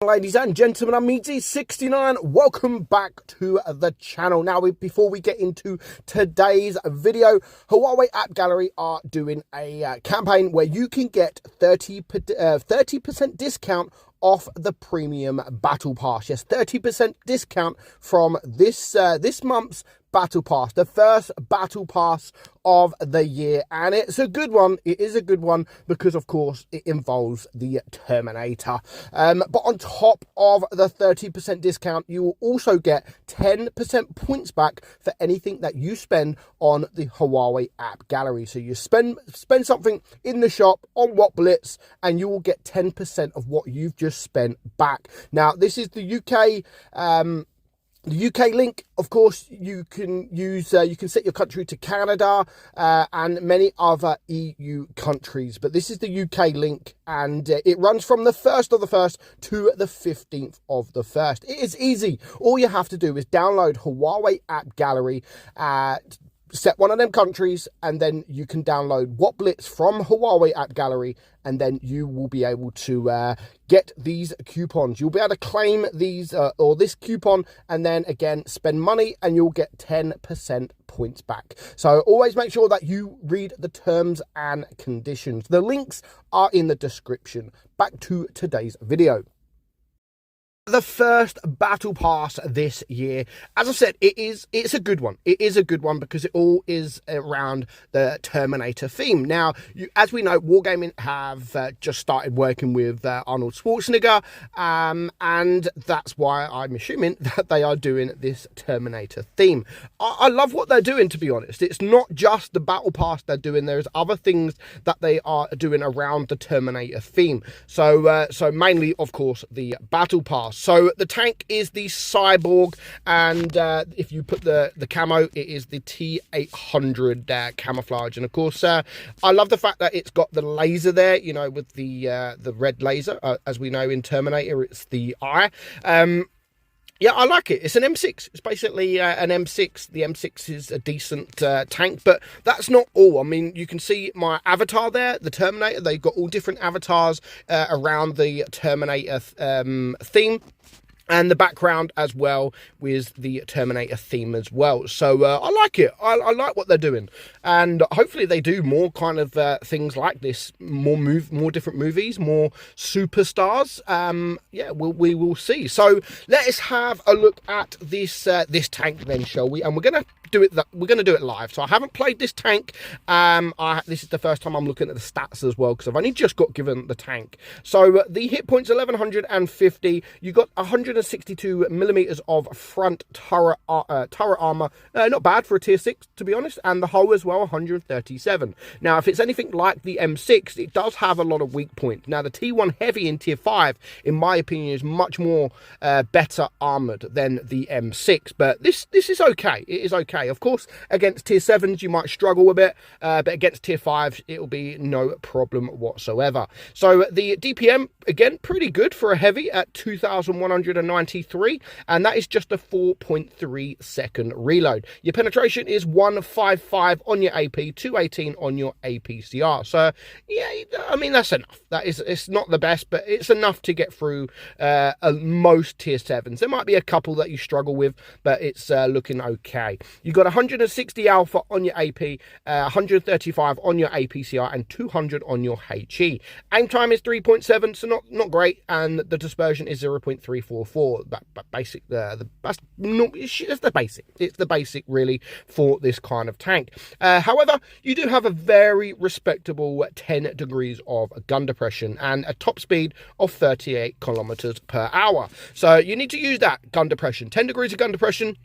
Ladies and gentlemen, I'm Meaty69. Welcome back to the channel. Now, before we get into today's video, Huawei App Gallery are doing a campaign where you can get 30% discount off the premium battle pass. Yes, 30% discount from this month's battle pass, the first battle pass of the year, and it's a good one. It is a good one because, of course, it involves the Terminator. But on top of the 30% discount, you will also get 10% points back for anything that you spend on the Huawei App Gallery. So you spend something in the shop on WhatBlitz, and you will get 10% of what you've just spent back. Now, this is the UK. The UK link, of course, you can use, you can set your country to Canada and many other EU countries. But this is the UK link, and it runs from the 1st of the 1st to the 15th of the 1st. It is easy. All you have to do is download Huawei App Gallery, set one of them countries, and then you can download WhatBlitz from Huawei App Gallery, and then you will be able to get these coupons. You'll be able to claim these or this coupon, and then again spend money, and you'll get 10% points back. So always make sure that you read the terms and conditions. The links are in the description. Back to today's video. The first battle pass this year, as I said, it's a good one. It is a good one because it all is around the Terminator theme. Now, as we know, Wargaming have just started working with Arnold Schwarzenegger, and that's why I'm assuming that they are doing this Terminator theme. I love what they're doing, to be honest. It's not just the battle pass they're doing. There's other things that they are doing around the Terminator theme. So mainly, of course, the battle pass. So the tank is the Cyborg, and if you put the camo, it is the T800 camouflage. And of course, I love the fact that it's got the laser there, you know, with the red laser. As we know in Terminator, it's the eye. Yeah, I like it. It's an M6. It's basically an M6. The M6 is a decent tank, but that's not all. I mean, you can see my avatar there, the Terminator. They've got all different avatars around the Terminator theme. And the background as well with the Terminator theme as well. So I like it. I like what they're doing. And hopefully they do more kind of things like this. More different movies, more superstars. Yeah, we will see. So let us have a look at this this tank then, shall we? And we're going to do it live. So I haven't played this tank. This is the first time I'm looking at the stats as well, because I've only just got given the tank. So the hit points 1150. You got 162 millimeters of front turret armor. Not bad for a tier 6, to be honest. And the hull as well, 137. Now, if it's anything like the M6, it does have a lot of weak points. Now, the T1 Heavy in tier 5, in my opinion, is much more better armored than the M6. But this is okay. It is okay. Of course, against tier 7s, you might struggle a bit. But against tier 5s, it will be no problem whatsoever. So the DPM, again, pretty good for a heavy at 2,193, and that is just a 4.3 second reload. Your penetration is 155 on your AP, 218 on your APCR. So yeah, I mean, that's enough. It's not the best, but it's enough to get through most tier 7s. There might be a couple that you struggle with, but it's looking okay. You got 160 alpha on your AP, 135 on your APCR, and 200 on your HE. Aim time is 3.7, so not great, and the dispersion is 0.344. But basic, that's the basic. It's the basic really for this kind of tank. However, you do have a very respectable 10 degrees of gun depression and a top speed of 38 kilometers per hour. So you need to use that gun depression. 10 degrees of gun depression.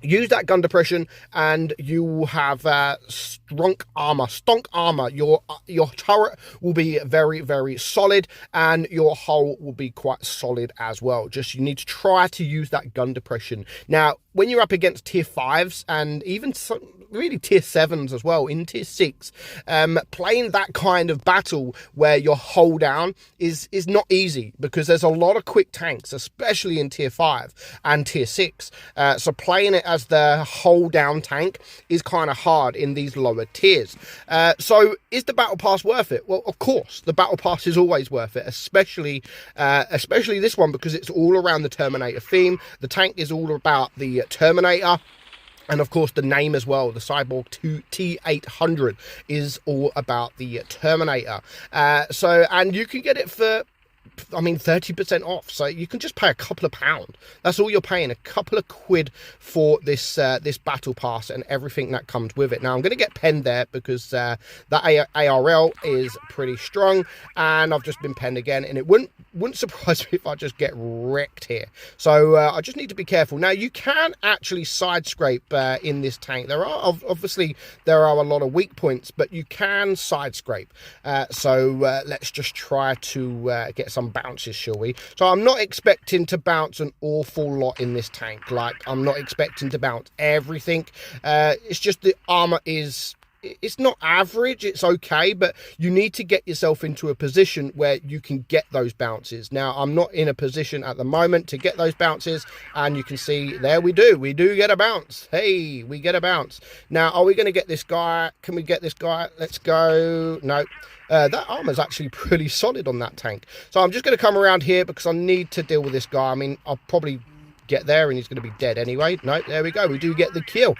Use that gun depression, and you will have stonk armor. Your turret will be very, very solid, and your hull will be quite solid as well. Just you need to try to use that gun depression. Now, when you're up against tier 5s and even really tier 7s as well, in tier 6, playing that kind of battle where your hull down is not easy, because there's a lot of quick tanks, especially in tier 5 and tier 6. So playing it as the whole down tank is kind of hard in these lower tiers. So is the battle pass worth it? Well, of course, the battle pass is always worth it, especially this one, because it's all around the Terminator theme. The tank is all about the Terminator. And of course, the name as well, the Cyborg T800, is all about the Terminator. And you can get it for, I mean, 30% off. So you can just pay a couple of pounds. That's all you're paying, a couple of quid for this this battle pass and everything that comes with it. Now, I'm going to get penned there because that ARL is pretty strong, and I've just been penned again, and it wouldn't surprise me if I just get wrecked here. So I just need to be careful. Now, you can actually side scrape in this tank. There are obviously a lot of weak points, but you can side scrape. So let's just try to get some bounces, shall we? So I'm not expecting to bounce an awful lot in this tank. Like, I'm not expecting to bounce everything. It's just the armor is, it's not average, it's okay, but you need to get yourself into a position where you can get those bounces. Now, I'm not in a position at the moment to get those bounces, and you can see there we do get a bounce. Hey, we get a bounce. Now, are we going to get this guy? Can we get this guy? Let's go. No. That armor's actually pretty solid on that tank. So I'm just going to come around here because I need to deal with this guy. I mean, I'll probably get there and he's going to be dead anyway. No, there we go. We do get the kill.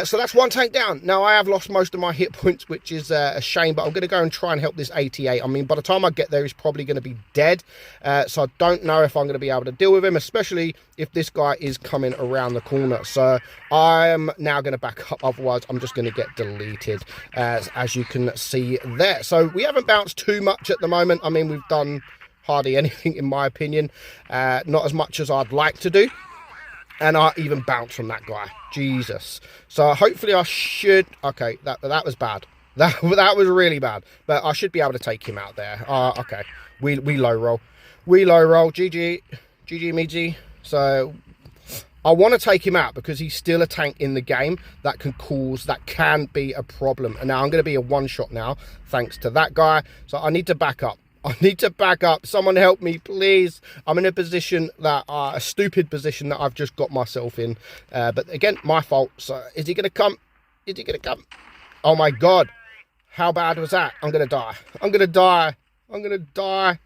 So that's one tank down. Now, I have lost most of my hit points, which is a shame, but I'm going to go and try and help this 88. I mean, by the time I get there, he's probably going to be dead. So I don't know if I'm going to be able to deal with him, especially if this guy is coming around the corner. So I'm now going to back up. Otherwise, I'm just going to get deleted, as you can see there. So we haven't bounced too much at the moment. I mean, we've done hardly anything, in my opinion. Not as much as I'd like to do. And I even bounced from that guy. Jesus. So hopefully I should... Okay, that was bad. That was really bad. But I should be able to take him out there. Okay. We low roll. We low roll. GG. GG, me G. So I want to take him out because he's still a tank in the game that can be a problem. And now I'm going to be a one-shot now, thanks to that guy. So I need to back up. I need to back up. Someone help me, please. I'm in a position a stupid position that I've just got myself in. But again, my fault. So is he going to come? Is he going to come? Oh my God. How bad was that? I'm going to die. I'm going to die. I'm going to die.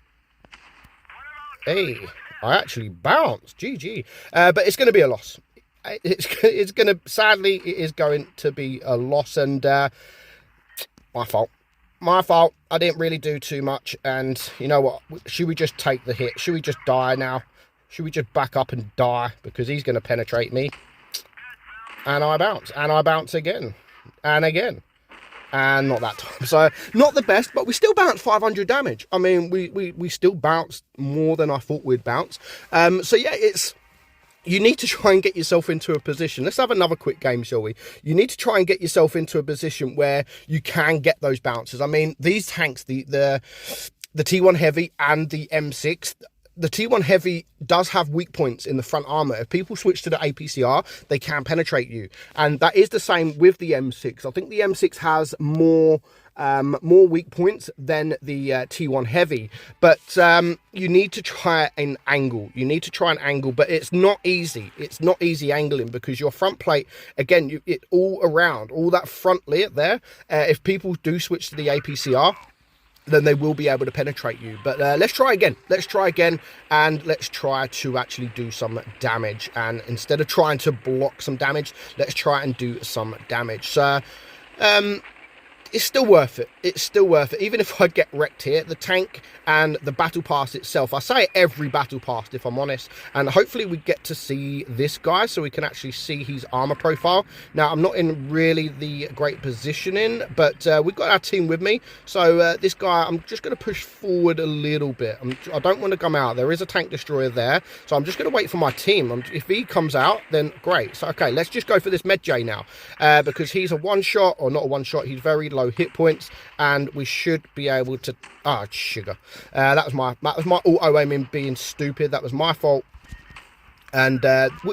Hey, I actually bounced. GG. But it's going to be a loss. It's going to, sadly, it is going to be a loss. And my fault. My fault. I didn't really do too much. And you know what? Should we just take the hit? Should we just die now? Should we just back up and die? Because he's going to penetrate me. And I bounce. And I bounce again. And again. And not that time. So, not the best, but we still bounced 500 damage. I mean, we still bounced more than I thought we'd bounce. So, yeah, it's... You need to try and get yourself into a position. Let's have another quick game, shall we? You need to try and get yourself into a position where you can get those bounces. I mean, these tanks, the T1 Heavy and the M6, the T1 Heavy does have weak points in the front armor. If people switch to the APCR, they can penetrate you. And that is the same with the M6. I think the M6 has more weak points than the T1 Heavy, but you need to try an angle. You need to try an angle, but it's not easy. It's not easy angling because your front plate, again, it all around, all that front layer there, if people do switch to the APCR, then they will be able to penetrate you. But let's try again. Let's try again, and let's try to actually do some damage. And instead of trying to block some damage, let's try and do some damage. So, it's still worth it. It's still worth it. Even if I get wrecked here, the tank and the battle pass itself, I say every battle pass if I'm honest, and hopefully we get to see this guy so we can actually see his armor profile. Now, I'm not in really the great positioning, but we've got our team with me. So this guy, I'm just going to push forward a little bit. I don't want to come out. There is a tank destroyer there, so I'm just going to wait for my team. If he comes out, then great. So, okay, let's just go for this Med J now, because he's a one-shot, or not a one-shot, he's very low hit points, and we should be able to... sugar. That was my auto aiming being stupid. That was my fault. And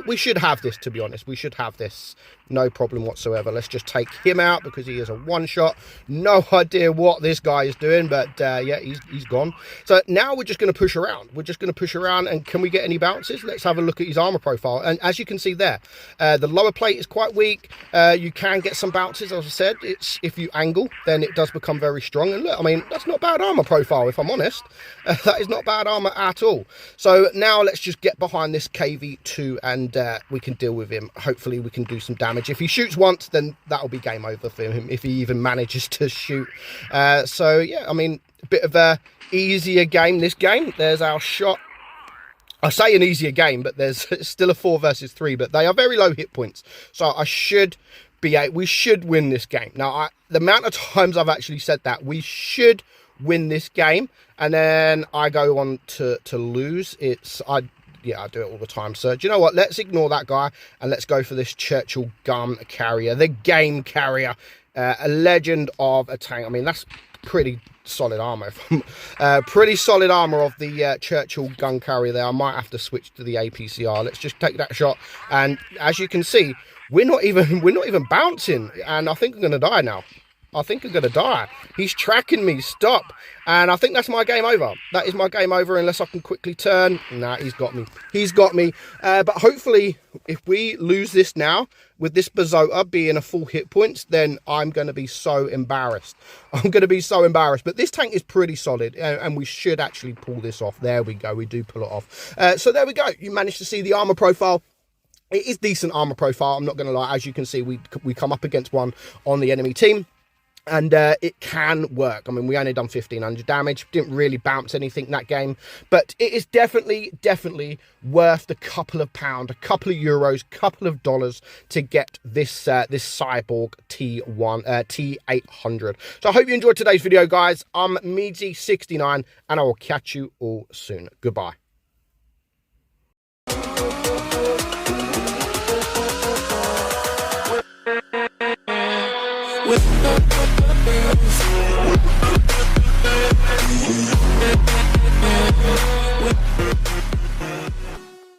we should have this, to be honest. We should have this, no problem whatsoever. Let's just take him out because he is a one-shot. No idea what this guy is doing, but yeah, he's gone. So now we're just going to push around. We're just going to push around, and can we get any bounces? Let's have a look at his armor profile. And as you can see there, the lower plate is quite weak. You can get some bounces, as I said. It's if you angle, then it does become very strong. And look, I mean, that's not bad armor profile, if I'm honest. That is not bad armor at all. So now let's just get behind this KV2 and we can deal with him. Hopefully we can do some damage. If he shoots once, then that'll be game over for him, if he even manages to shoot. So yeah, I mean, a bit of a easier game this game. There's our shot. I say an easier game, but there's still a 4 versus 3, but they are very low hit points. So I should we should win this game. Now, the amount of times I've actually said that, we should win this game, and then I go on to lose. Yeah, I do it all the time. So do you know what? Let's ignore that guy and let's go for this Churchill gun carrier, the game carrier, a legend of a tank. I mean, that's pretty solid armor. Pretty solid armor of the Churchill gun carrier there. I might have to switch to the APCR. Let's just take that shot, and as you can see, we're not even bouncing, and I think I'm gonna die now. I think I'm gonna die. He's tracking me. Stop. And I think that's my game over. That is my game over, unless I can quickly turn. Nah, he's got me. He's got me. But hopefully, if we lose this now, with this Bazooka being a full hit points, then I'm going to be so embarrassed. I'm going to be so embarrassed. But this tank is pretty solid, and we should actually pull this off. There we go. We do pull it off. So there we go. You managed to see the armor profile. It is decent armor profile. I'm not going to lie. As you can see, we come up against one on the enemy team. And it can work. I mean, we only done 1,500 damage. Didn't really bounce anything that game. But it is definitely worth the couple of pounds, a couple of euros, couple of dollars to get this this Cyborg T800. So I hope you enjoyed today's video, guys. I'm Meadsy69, and I will catch you all soon. Goodbye.